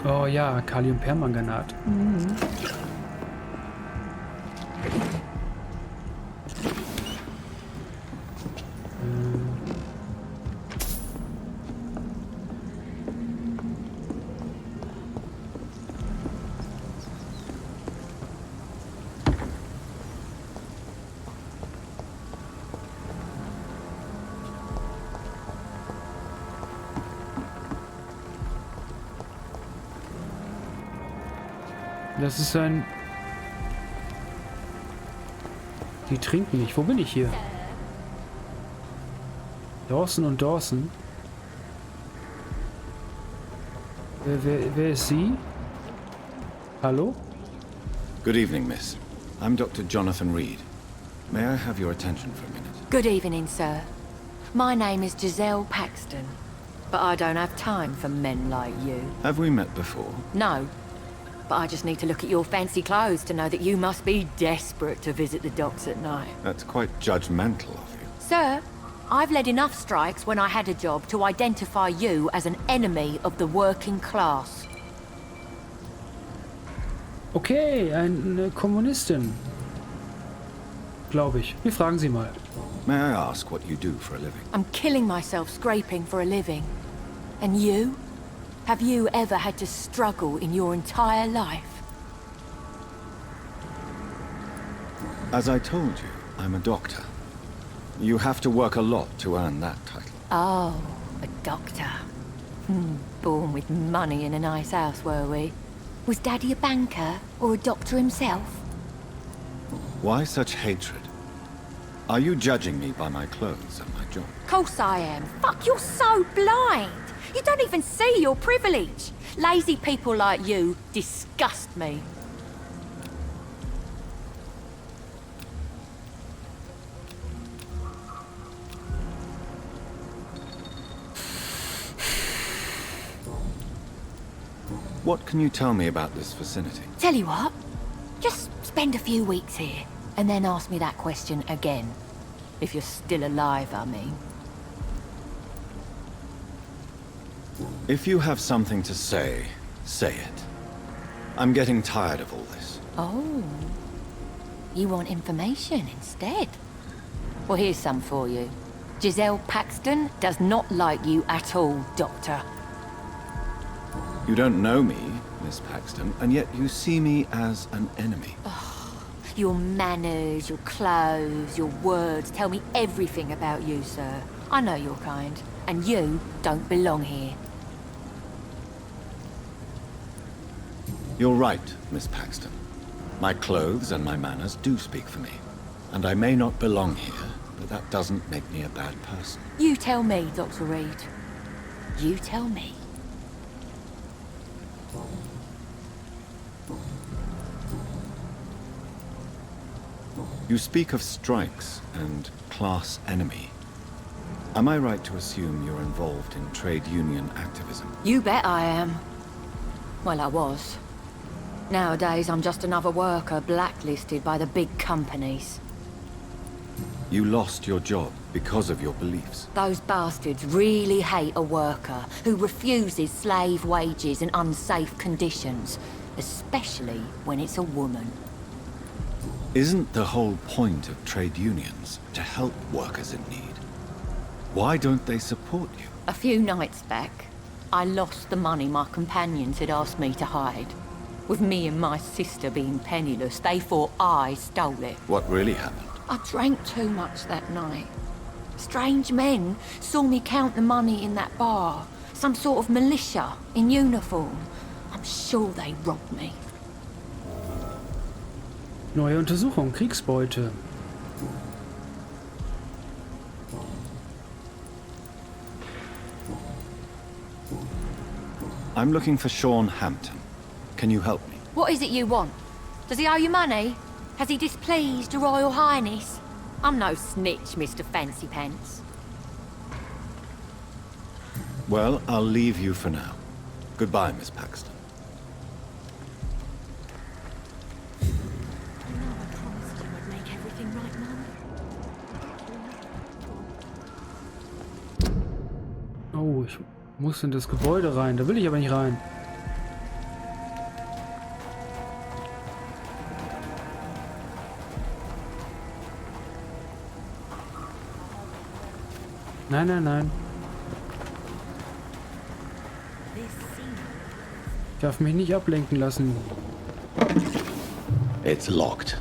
Oh ja, Kaliumpermanganat. Mhm. Das ist ein... Die trinken nicht. Wo bin ich hier? Dawson und Dawson. Wer ist sie? Hallo? Good evening, miss. I'm Dr. Jonathan Reed. May I have your attention for a minute? Good evening, sir. My name is Giselle Paxton, but I don't have time for men like you. Have we met before? No, but I just need to look at your fancy clothes to know that you must be desperate to visit the docks at night. That's quite judgmental of you. Sir, I've led enough strikes when I had a job to identify you as an enemy of the working class. Okay, eine Kommunistin. Glaube ich. Wir fragen sie mal. May I ask what you do for a living? I'm killing myself scraping for a living. And you? Have you ever had to struggle in your entire life? As I told you, I'm a doctor. You have to work a lot to earn that title. Oh, a doctor. Born with money in a nice house, were we? Was Daddy a banker or a doctor himself? Why such hatred? Are you judging me by my clothes and my job? Course I am. Fuck, you're so blind. You don't even see your privilege. Lazy people like you disgust me. What can you tell me about this vicinity? Tell you what, just spend a few weeks here, and then ask me that question again. If you're still alive, I mean. If you have something to say, say it. I'm getting tired of all this. Oh. You want information instead? Well, here's some for you. Giselle Paxton does not like you at all, Doctor. You don't know me, Miss Paxton, and yet you see me as an enemy. Your manners, your clothes, your words tell me everything about you, sir. I know your kind, and you don't belong here. You're right, Miss Paxton. My clothes and my manners do speak for me. And I may not belong here, but that doesn't make me a bad person. You tell me, Dr. Reed. You tell me. You speak of strikes and class enemy. Am I right to assume you're involved in trade union activism? You bet I am. Well, I was. Nowadays, I'm just another worker blacklisted by the big companies. You lost your job because of your beliefs. Those bastards really hate a worker who refuses slave wages and unsafe conditions, especially when it's a woman. Isn't the whole point of trade unions to help workers in need? Why don't they support you? A few nights back, I lost the money my companions had asked me to hide. With me and my sister being penniless, they thought I stole it. What really happened? I drank too much that night. Strange men saw me count the money in that bar. Some sort of militia in uniform. I'm sure they robbed me. Neue Untersuchung, Kriegsbeute. I'm looking for Sean Hampton. Can you help me? What is it you want? Does he owe you money? Has he displeased your Royal Highness? I'm no snitch, Mr. Fancy Pants. Well, I'll leave you for now. Goodbye, Miss Paxton. Oh, ich muss in das Gebäude rein. Da will ich aber nicht rein. Nein, nein, nein. Ich darf mich nicht ablenken lassen. It's locked.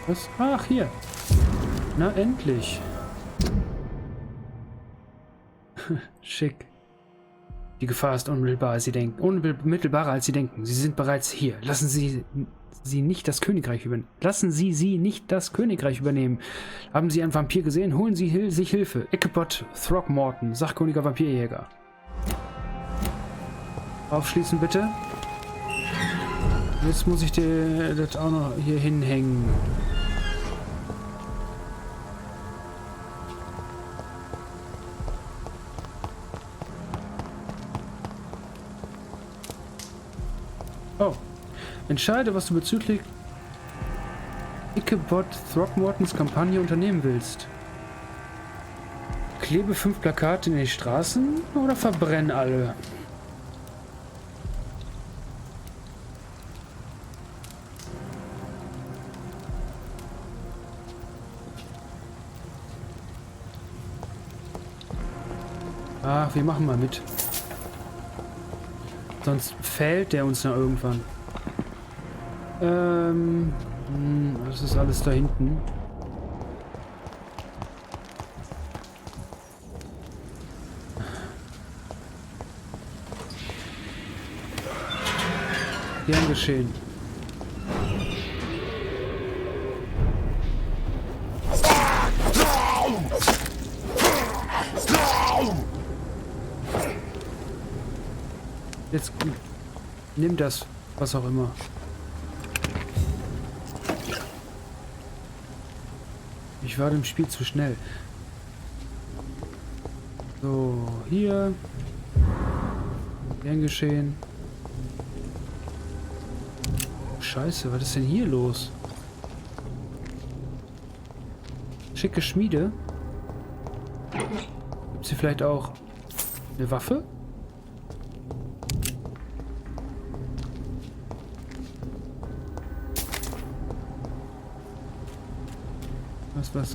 Was? Ach, hier. Na, endlich. Schick. Die Gefahr ist unmittelbarer, als Sie denken. Unmittelbarer, als Sie denken. Sie sind bereits hier. Lassen Sie sie nicht das Königreich übernehmen. Lassen Sie sie nicht das Königreich übernehmen. Haben Sie einen Vampir gesehen? Holen Sie sich Hilfe. Ichabod Throckmorton, sachkundiger Vampirjäger. Aufschließen, bitte. Jetzt muss ich dir das auch noch hier hinhängen. Oh. Entscheide, was du bezüglich Ichabod Throckmortons Kampagne unternehmen willst. Klebe 5 Plakate in die Straßen oder verbrenn alle? Ach, wir machen mal mit. Sonst fällt der uns noch irgendwann. Das ist alles da hinten. Gern geschehen. Jetzt nimm das, was auch immer. Ich war dem Spiel zu schnell. So, hier. Gern geschehen. Scheiße, was ist denn hier los? Schicke Schmiede. Gibt sie vielleicht auch eine Waffe?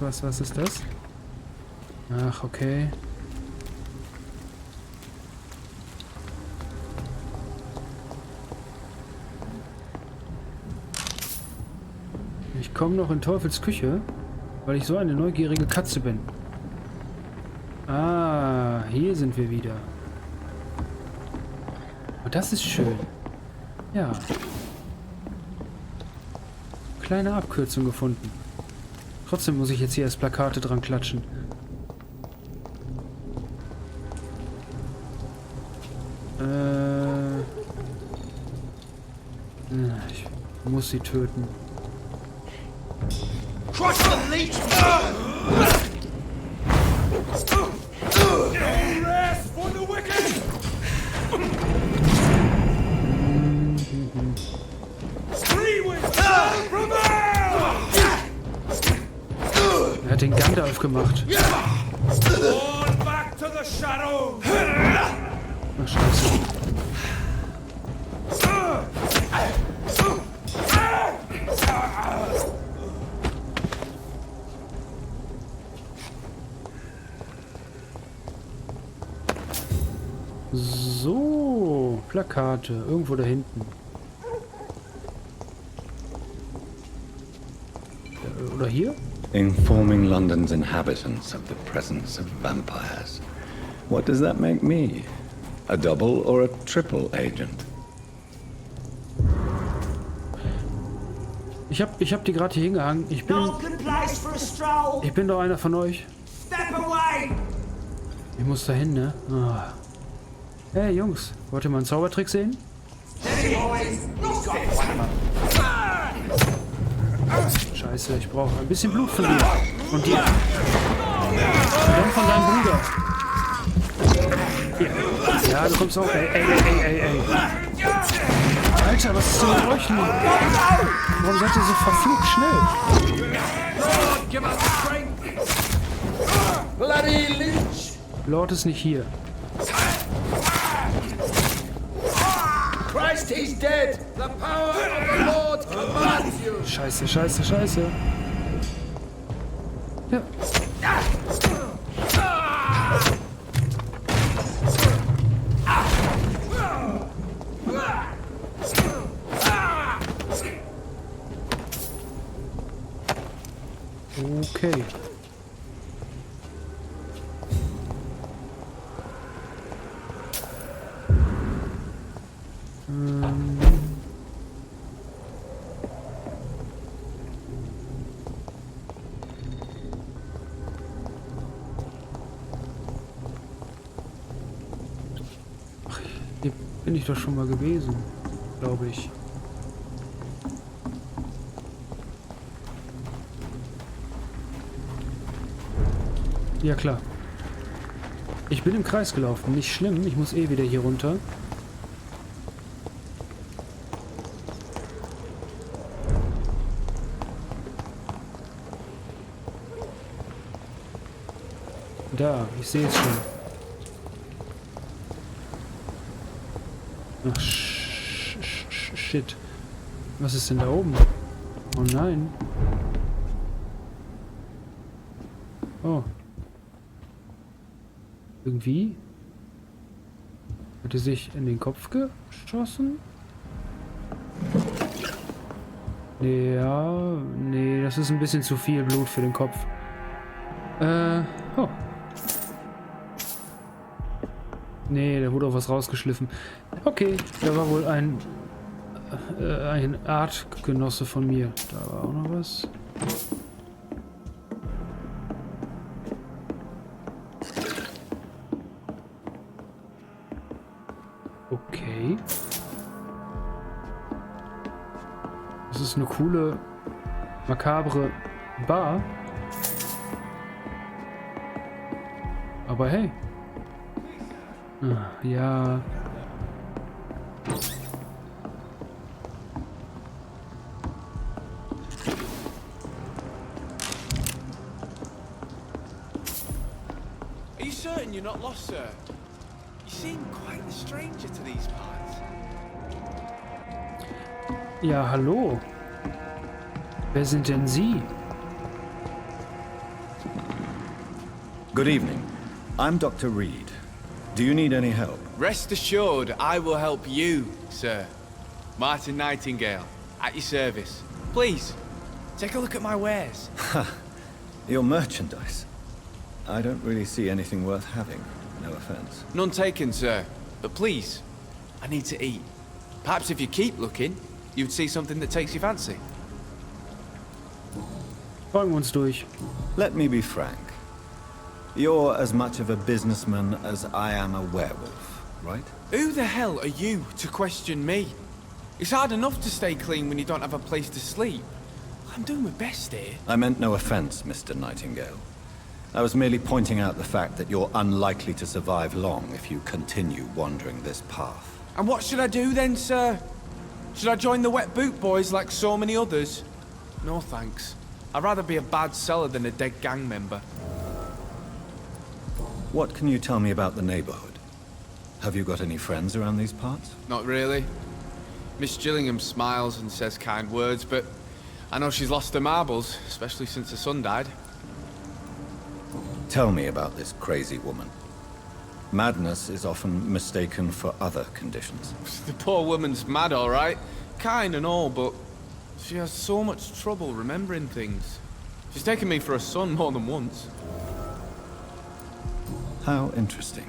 Was ist das? Ach, okay. Ich komme noch in Teufels Küche, weil ich so eine neugierige Katze bin. Ah, hier sind wir wieder. Oh, das ist schön. Ja. Kleine Abkürzung gefunden. Trotzdem muss ich jetzt hier erst Plakate dran klatschen. Ich muss sie töten. Er hat den Gandalf gemacht. Ach, Scheiße. So, Plakate. Irgendwo da hinten. Oder hier? Informing London's inhabitants of the presence of vampires. What does that make me? A double or a triple agent? Ich hab die gerade hier hingehangen. Ich bin doch einer von euch. Ich muss da hin, ne? Ah. Hey Jungs, wollt ihr mal einen Zaubertrick sehen? Scheiße, ich brauche ein bisschen Blut von dir. Und dir. Und dann von deinem Bruder. Hier. Ja, du kommst auch. Ey. Alter, was ist denn mit euch nun? Warum seid ihr so verflucht schnell? Lord ist nicht hier. Christ, he's dead! The power of the Lord commands you! Scheiße. Ja. Okay. Ach, hier bin ich doch schon mal gewesen, glaube ich. Ja klar. Ich bin im Kreis gelaufen. Nicht schlimm. Ich muss eh wieder hier runter. Da, ich sehe es schon. Ach, shit. Was ist denn da oben? Oh nein. Oh. Irgendwie hat er sich in den Kopf geschossen? Ja, nee, das ist ein bisschen zu viel Blut für den Kopf. Oh. Nee, da wurde auch was rausgeschliffen. Okay, da war wohl ein Artgenosse von mir. Da war auch noch was. Okay. Das ist eine coole, makabre Bar. Aber hey. Ah, ja. Are you certain you're not lost, sir? You seem quite a stranger to these parts. Ja, hallo. Wer sind denn Sie? Good evening. I'm Dr. Reed. Do you need any help? Rest assured, I will help you, sir. Martin Nightingale, at your service. Please, take a look at my wares. Your merchandise. I don't really see anything worth having. No offense. None taken, sir. But please, I need to eat. Perhaps if you keep looking, you'd see something that takes your fancy. Folgen wir uns durch. Let me be frank. You're as much of a businessman as I am a werewolf, right? Who the hell are you to question me? It's hard enough to stay clean when you don't have a place to sleep. I'm doing my best here. I meant no offense, Mr. Nightingale. I was merely pointing out the fact that you're unlikely to survive long if you continue wandering this path. And what should I do then, sir? Should I join the wet boot boys like so many others? No thanks. I'd rather be a bad seller than a dead gang member. What can you tell me about the neighborhood? Have you got any friends around these parts? Not really. Miss Gillingham smiles and says kind words, but I know she's lost her marbles, especially since her son died. Tell me about this crazy woman. Madness is often mistaken for other conditions. The poor woman's mad, all right. Kind and all, but she has so much trouble remembering things. She's taken me for a son more than once. How interesting.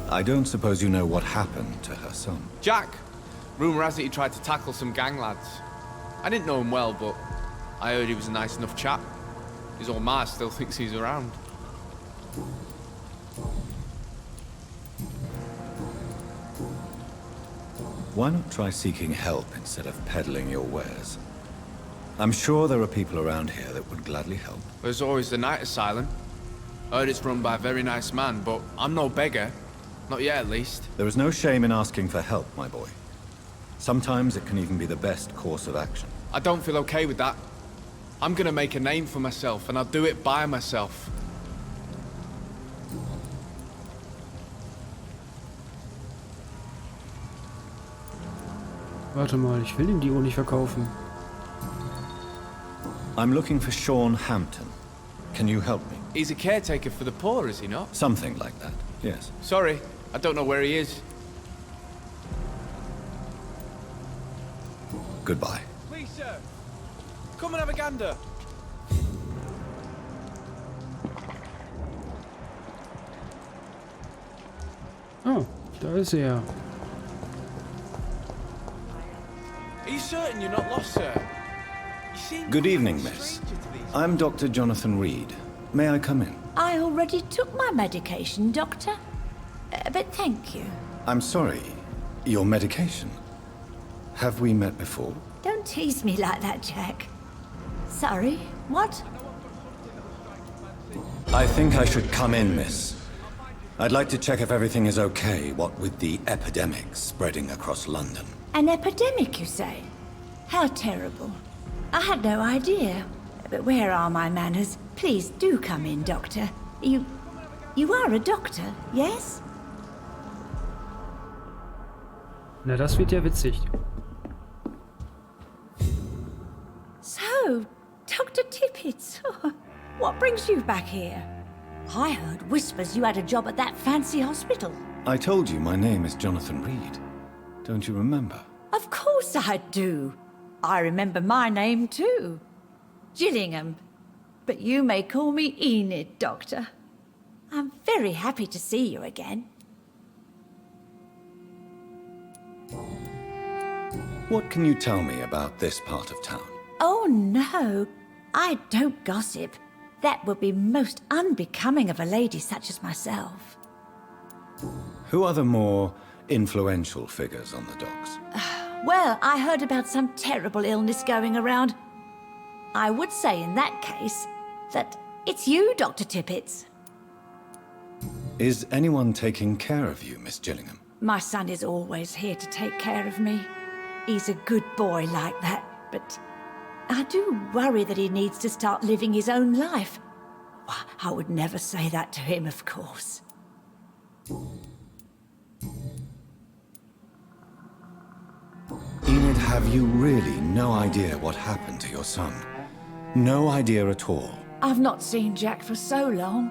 I don't suppose you know what happened to her son. Jack. Rumour has it he tried to tackle some gang lads. I didn't know him well, but I heard he was a nice enough chap. His old ma still thinks he's around. Why not try seeking help instead of peddling your wares? I'm sure there are people around here that would gladly help. There's always the night asylum. Heard it's run by a very nice man, but I'm no beggar. Not yet, at least. There is no shame in asking for help, my boy. Sometimes it can even be the best course of action. I don't feel okay with that. I'm gonna make a name for myself, and I'll do it by myself. Warte mal, ich will ihm die Uhr nicht verkaufen. I'm looking for Sean Hampton. Can you help me? He's a caretaker for the poor, is he not? Something like that, yes. Sorry, I don't know where he is. Goodbye. Please, sir. Come and have a gander. Oh, da ist er. Are you certain you're not lost, sir? You seem Good quite evening, a miss. stranger to these- I'm Dr. Jonathan Reed. May I come in? I already took my medication, Doctor. But thank you. I'm sorry. Your medication? Have we met before? Don't tease me like that, Jack. Sorry, what? I think I should come in, miss. I'd like to check if everything is okay, what with the epidemic spreading across London. An epidemic, you say? How terrible. I had no idea. But where are my manners? Please do come in, Doctor. You are a doctor, yes? Na, das wird ja witzig. So, Dr. Tippett, what brings you back here? I heard whispers you had a job at that fancy hospital. I told you my name is Jonathan Reed. Don't you remember? Of course I do. I remember my name too. Gillingham. But you may call me Enid, Doctor. I'm very happy to see you again. What can you tell me about this part of town? Oh no, I don't gossip. That would be most unbecoming of a lady such as myself. Who are the more influential figures on the docks? Well, I heard about some terrible illness going around. I would say in that case that it's you, Dr. Tippett. Is anyone taking care of you, Miss Gillingham? My son is always here to take care of me. He's a good boy like that, but I do worry that he needs to start living his own life. I would never say that to him, of course. Enid, have you really no idea what happened to your son? No idea at all? I've not seen Jack for so long.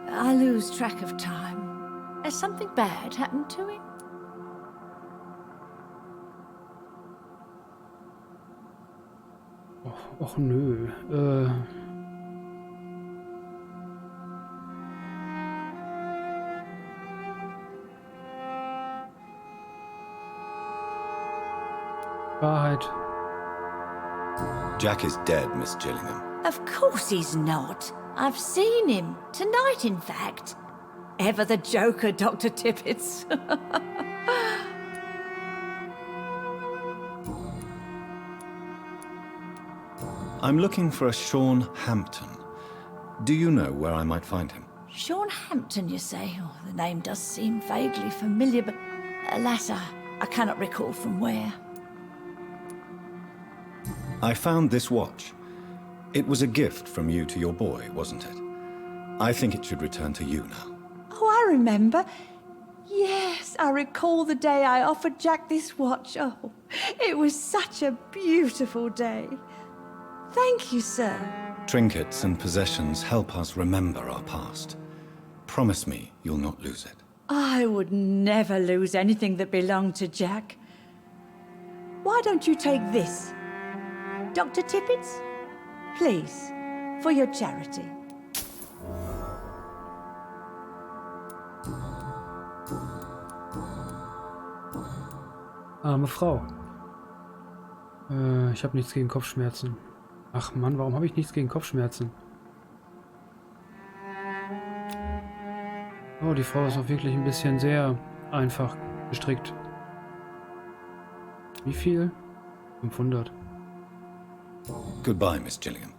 I lose track of time. Has something bad happened to him? Och nö. Wahrheit. Jack is dead, Miss Gillingham. Of course he's not. I've seen him. Tonight, in fact. Ever the joker, Dr. Tippett. I'm looking for a Sean Hampton. Do you know where I might find him? Sean Hampton, you say? Oh, the name does seem vaguely familiar, but alas, I cannot recall from where. I found this watch. It was a gift from you to your boy, wasn't it? I think it should return to you now. Oh, I remember. Yes, I recall the day I offered Jack this watch. Oh, it was such a beautiful day. Thank you, sir. Trinkets and possessions help us remember our past. Promise me you'll not lose it. I would never lose anything that belonged to Jack. Why don't you take this? Dr. Tippett? Please, for your charity. Arme Frau. Ich habe nichts gegen Kopfschmerzen. Ach Mann, warum habe ich nichts gegen Kopfschmerzen? Oh, die Frau ist auch wirklich ein bisschen sehr einfach gestrickt. Wie viel? 500. Goodbye, Miss Gillingham.